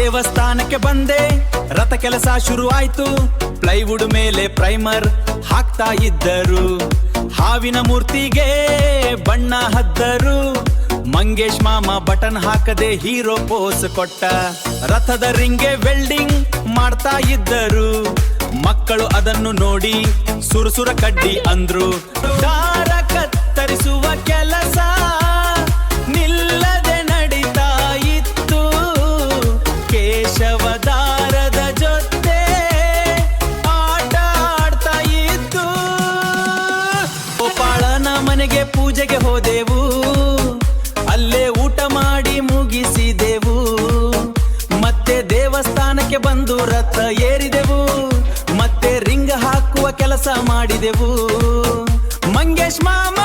ದೇವಸ್ಥಾನಕ್ಕೆ ಬಂದೆ, ರಥ ಕೆಲಸ ಶುರು ಆಯ್ತು. ಪ್ಲೈವುಡ್ ಮೇಲೆ ಪ್ರೈಮರ್ ಹಾಕ್ತಾ ಇದ್ದರು, ಹಾವಿನ ಮೂರ್ತಿಗೆ ಬಣ್ಣ ಹದ್ದರು. ಮಂಗೇಶ್ ಮಾಮ ಬಟನ್ ಹಾಕದೆ ಹೀರೋ ಪೋಸ್ ಕೊಟ್ಟ, ರಥದ ರಿಂಗೆ ವೆಲ್ಡಿಂಗ್ ಮಾಡ್ತಾ ಇದ್ದರು. ಮಕ್ಕಳು ಅದನ್ನು ನೋಡಿ ಸುರಸುರ ಕಡ್ಡಿ ಅಂದ್ರು. ದಾರ ಕತ್ತರಿಸುವ ಕೆಲಸ ನಿಲ್ಲದೆ ನಡೀತಾ ಇತ್ತು, ಕೇಶವ ದಾರದ ಜೊತೆ ಆಟ ಆಡ್ತಾ ಇತ್ತು. ಗೋಪಾಳನ ಮನೆಗೆ ಪೂಜೆಗೆ ಹೋದೆವು, ಅಲ್ಲೇ ಊಟ ಮಾಡಿ ಮುಗಿಸಿದೆವು. ಮತ್ತೆ ದೇವಸ್ಥಾನಕ್ಕೆ ಬಂದು ರಥ ಏರಿದೆವು, ಮತ್ತೆ ರಿಂಗ್ ಹಾಕುವ ಕೆಲಸ ಮಾಡಿದೆವು. ಮಂಗೇಶ್ ಮಾಮ